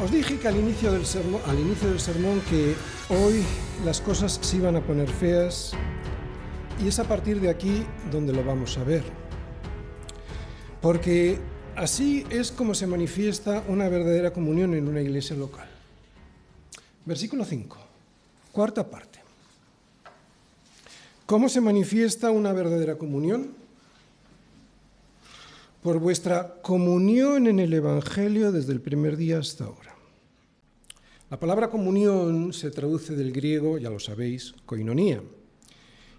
Os dije que al inicio del sermón que hoy las cosas se iban a poner feas y es a partir de aquí donde lo vamos a ver. Porque así es como se manifiesta una verdadera comunión en una iglesia local. Versículo 5, cuarta parte. ¿Cómo se manifiesta una verdadera comunión? Por vuestra comunión en el Evangelio desde el primer día hasta ahora. La palabra comunión se traduce del griego, ya lo sabéis, koinonía,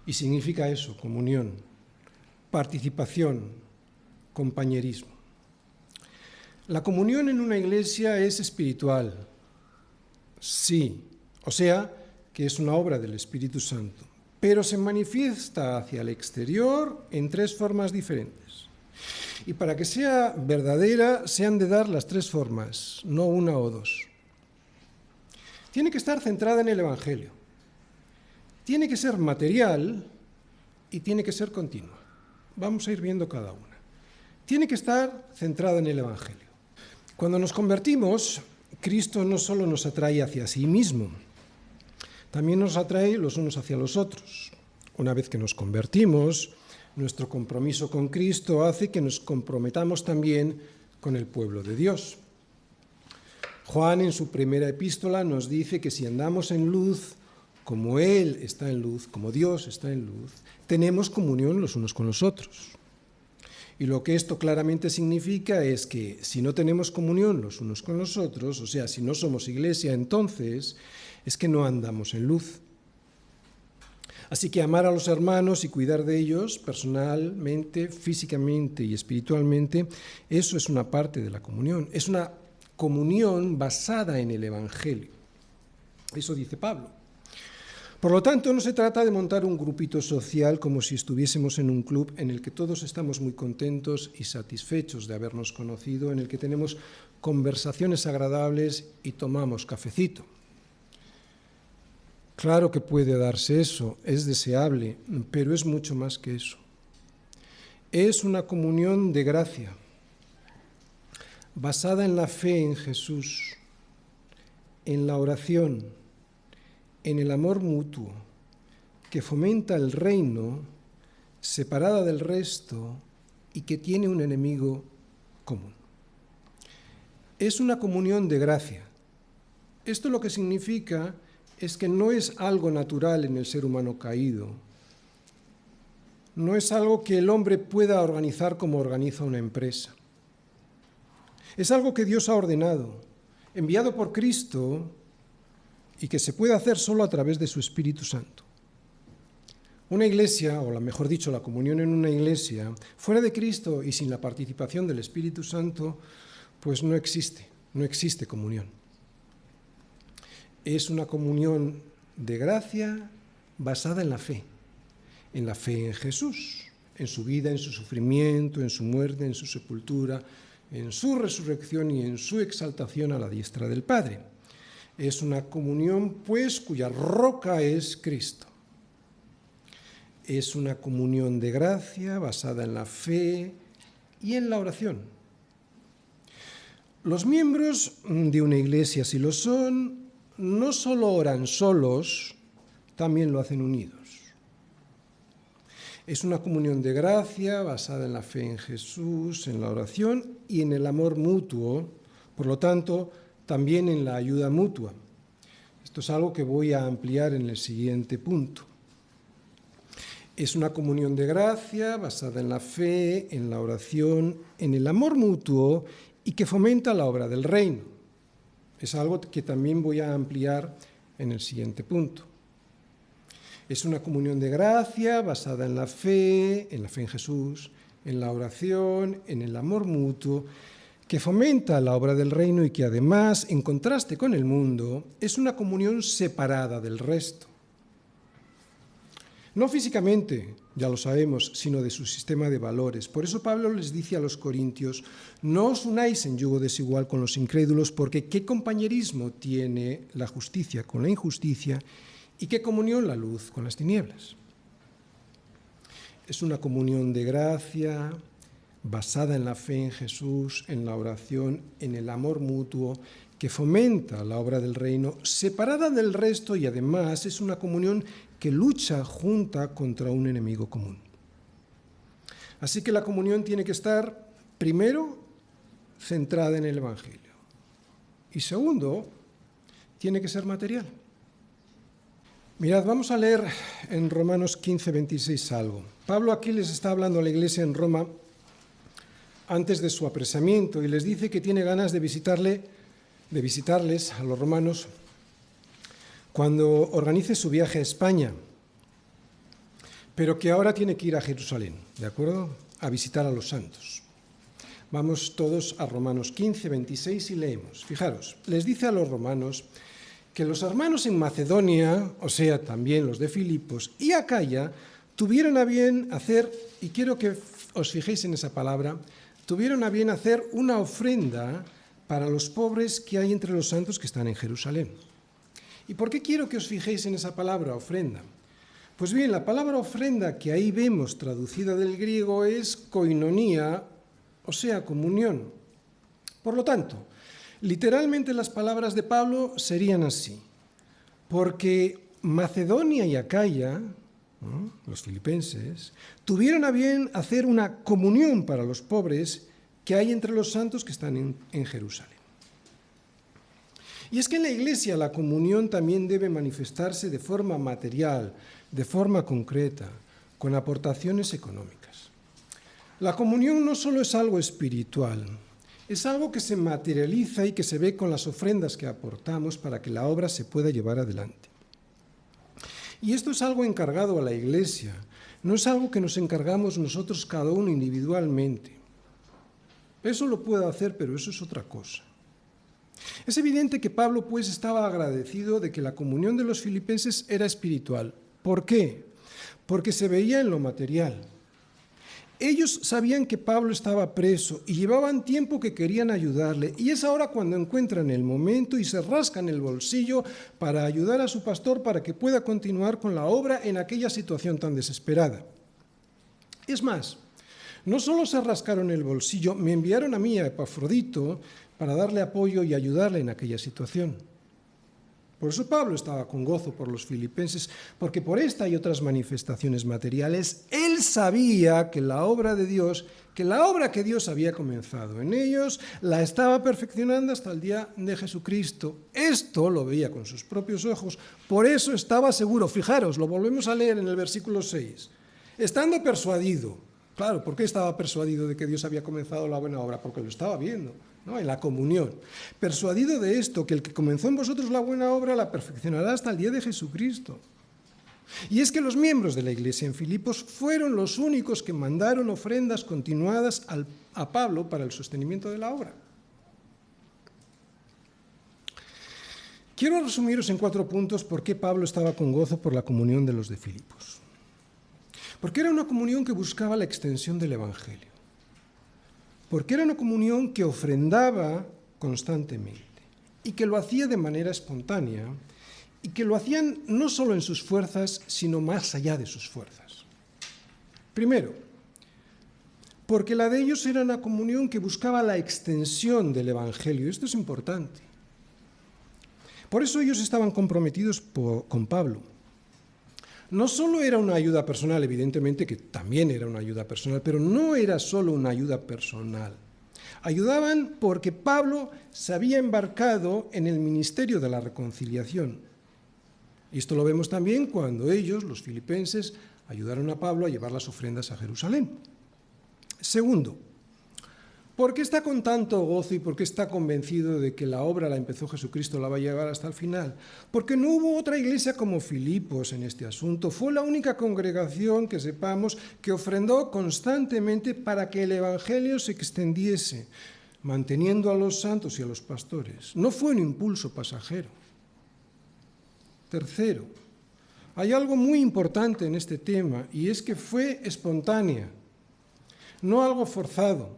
y significa eso, comunión, participación, compañerismo. La comunión en una iglesia es espiritual, sí, o sea, que es una obra del Espíritu Santo, pero se manifiesta hacia el exterior en tres formas diferentes. Y para que sea verdadera, se han de dar las tres formas, no una o dos. Tiene que estar centrada en el Evangelio, tiene que ser material y tiene que ser continua. Vamos a ir viendo cada una. Tiene que estar centrada en el Evangelio. Cuando nos convertimos, Cristo no solo nos atrae hacia sí mismo, también nos atrae los unos hacia los otros. Una vez que nos convertimos, nuestro compromiso con Cristo hace que nos comprometamos también con el pueblo de Dios. Juan en su primera epístola nos dice que si andamos en luz, como Él está en luz, como Dios está en luz, tenemos comunión los unos con los otros. Y lo que esto claramente significa es que si no tenemos comunión los unos con los otros, o sea, si no somos iglesia, entonces es que no andamos en luz. Así que amar a los hermanos y cuidar de ellos personalmente, físicamente y espiritualmente, eso es una parte de la comunión. Es una comunión basada en el Evangelio. Eso dice Pablo. Por lo tanto, no se trata de montar un grupito social como si estuviésemos en un club en el que todos estamos muy contentos y satisfechos de habernos conocido, en el que tenemos conversaciones agradables y tomamos cafecito. Claro que puede darse eso, es deseable, pero es mucho más que eso. Es una comunión de gracia, basada en la fe en Jesús, en la oración, en el amor mutuo, que fomenta el reino, separada del resto y que tiene un enemigo común. Es una comunión de gracia. Esto lo que significa es que no es algo natural en el ser humano caído. No es algo que el hombre pueda organizar como organiza una empresa. Es algo que Dios ha ordenado, enviado por Cristo y que se puede hacer solo a través de su Espíritu Santo. Una iglesia, o mejor dicho, la comunión en una iglesia, fuera de Cristo y sin la participación del Espíritu Santo, pues no existe comunión. Es una comunión de gracia basada en la fe en Jesús, en su vida, en su sufrimiento, en su muerte, en su sepultura, en su resurrección y en su exaltación a la diestra del Padre. Es una comunión, pues, cuya roca es Cristo. Es una comunión de gracia basada en la fe y en la oración. Los miembros de una iglesia, si lo son, no solo oran solos, también lo hacen unidos. Es una comunión de gracia basada en la fe en Jesús, en la oración y en el amor mutuo, por lo tanto, también en la ayuda mutua. Esto es algo que voy a ampliar en el siguiente punto. Es una comunión de gracia basada en la fe, en la oración, en el amor mutuo y que fomenta la obra del reino. Es algo que también voy a ampliar en el siguiente punto. Es una comunión de gracia basada en la fe en Jesús, en la oración, en el amor mutuo, que fomenta la obra del reino y que además, en contraste con el mundo, es una comunión separada del resto. No físicamente, ya lo sabemos, sino de su sistema de valores. Por eso Pablo les dice a los corintios, no os unáis en yugo desigual con los incrédulos, porque ¿qué compañerismo tiene la justicia con la injusticia y qué comunión la luz con las tinieblas? Es una comunión de gracia basada en la fe en Jesús, en la oración, en el amor mutuo, que fomenta la obra del reino, separada del resto y además es una comunión que lucha junta contra un enemigo común. Así que la comunión tiene que estar, primero, centrada en el Evangelio y segundo, tiene que ser material. Mirad, vamos a leer en Romanos 15, 26 algo. Pablo aquí les está hablando a la iglesia en Roma antes de su apresamiento y les dice que tiene ganas de visitarles a los romanos cuando organice su viaje a España, pero que ahora tiene que ir a Jerusalén, ¿de acuerdo? A visitar a los santos. Vamos todos a Romanos 15, 26 y leemos. Fijaros, les dice a los romanos que los hermanos en Macedonia, o sea, también los de Filipos y Acaya, tuvieron a bien hacer, y quiero que os fijéis en esa palabra, tuvieron a bien hacer una ofrenda para los pobres que hay entre los santos que están en Jerusalén. ¿Y por qué quiero que os fijéis en esa palabra, ofrenda? Pues bien, la palabra ofrenda que ahí vemos traducida del griego es koinonía, o sea, comunión. Por lo tanto, literalmente las palabras de Pablo serían así, porque Macedonia y Acaya, ¿no?, los filipenses, tuvieron a bien hacer una comunión para los pobres que hay entre los santos que están en Jerusalén. Y es que en la Iglesia la comunión también debe manifestarse de forma material, de forma concreta, con aportaciones económicas. La comunión no solo es algo espiritual, es algo que se materializa y que se ve con las ofrendas que aportamos para que la obra se pueda llevar adelante. Y esto es algo encargado a la Iglesia, no es algo que nos encargamos nosotros cada uno individualmente. Eso lo puedo hacer, pero eso es otra cosa. Es evidente que Pablo, pues, estaba agradecido de que la comunión de los filipenses era espiritual. ¿Por qué? Porque se veía en lo material. Ellos sabían que Pablo estaba preso y llevaban tiempo que querían ayudarle, y es ahora cuando encuentran el momento y se rascan el bolsillo para ayudar a su pastor para que pueda continuar con la obra en aquella situación tan desesperada. Es más, no solo se rascaron el bolsillo, me enviaron a mí, a Epafrodito, para darle apoyo y ayudarle en aquella situación. Por eso Pablo estaba con gozo por los filipenses, porque por esta y otras manifestaciones materiales, él sabía que la obra de Dios, que la obra que Dios había comenzado en ellos, la estaba perfeccionando hasta el día de Jesucristo. Esto lo veía con sus propios ojos, por eso estaba seguro. Fijaros, lo volvemos a leer en el versículo 6. Estando persuadido, claro, ¿por qué estaba persuadido de que Dios había comenzado la buena obra? Porque lo estaba viendo, ¿no?, en la comunión. Persuadido de esto, que el que comenzó en vosotros la buena obra la perfeccionará hasta el día de Jesucristo. Y es que los miembros de la iglesia en Filipos fueron los únicos que mandaron ofrendas continuadas a Pablo para el sostenimiento de la obra. Quiero resumiros en 4 puntos por qué Pablo estaba con gozo por la comunión de los de Filipos. Porque era una comunión que buscaba la extensión del Evangelio. Porque era una comunión que ofrendaba constantemente y que lo hacía de manera espontánea y que lo hacían no solo en sus fuerzas, sino más allá de sus fuerzas. Primero, porque la de ellos era una comunión que buscaba la extensión del Evangelio. Esto es importante. Por eso ellos estaban comprometidos con Pablo. No solo era una ayuda personal, evidentemente que también era una ayuda personal, pero no era solo una ayuda personal. Ayudaban porque Pablo se había embarcado en el ministerio de la reconciliación. Y esto lo vemos también cuando ellos, los filipenses, ayudaron a Pablo a llevar las ofrendas a Jerusalén. Segundo, ¿por qué está con tanto gozo y por qué está convencido de que la obra la empezó Jesucristo, la va a llevar hasta el final? Porque no hubo otra iglesia como Filipos en este asunto. Fue la única congregación que sepamos que ofrendó constantemente para que el Evangelio se extendiese, manteniendo a los santos y a los pastores. No fue un impulso pasajero. Tercero, hay algo muy importante en este tema y es que fue espontánea, no algo forzado.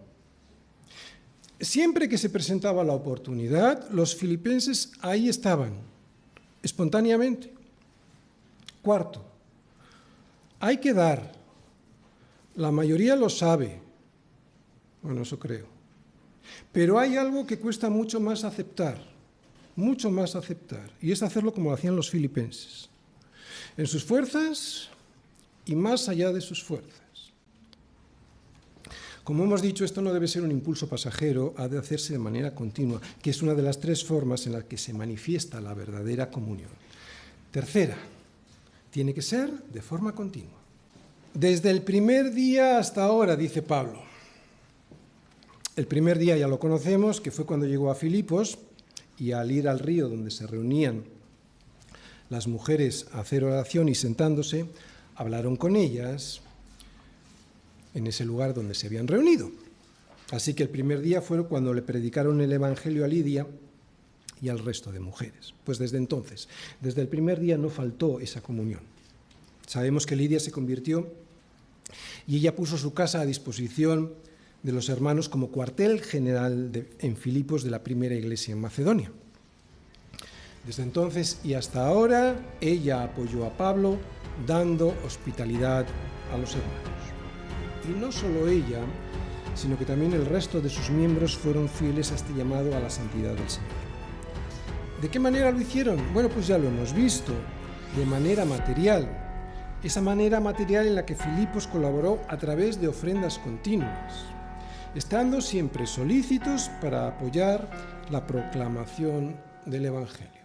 Siempre que se presentaba la oportunidad, los filipenses ahí estaban, espontáneamente. Cuarto, hay que dar. La mayoría lo sabe. Bueno, eso creo. Pero hay algo que cuesta mucho más aceptar. mucho más aceptar, y es hacerlo como lo hacían los filipenses, en sus fuerzas y más allá de sus fuerzas. Como hemos dicho, esto no debe ser un impulso pasajero, ha de hacerse de manera continua, que es una de las 3 formas en las que se manifiesta la verdadera comunión. Tercera, tiene que ser de forma continua. Desde el primer día hasta ahora, dice Pablo. El primer día ya lo conocemos, que fue cuando llegó a Filipos, y al ir al río donde se reunían las mujeres a hacer oración y sentándose, hablaron con ellas en ese lugar donde se habían reunido. Así que el primer día fue cuando le predicaron el Evangelio a Lidia y al resto de mujeres. Pues desde entonces, desde el primer día no faltó esa comunión. Sabemos que Lidia se convirtió y ella puso su casa a disposición de los hermanos como cuartel general en Filipos de la primera iglesia en Macedonia. Desde entonces y hasta ahora, ella apoyó a Pablo dando hospitalidad a los hermanos. Y no solo ella, sino que también el resto de sus miembros fueron fieles a este llamado a la santidad del Señor. ¿De qué manera lo hicieron? Bueno, pues ya lo hemos visto, de manera material. Esa manera material en la que Filipos colaboró a través de ofrendas continuas, estando siempre solícitos para apoyar la proclamación del Evangelio.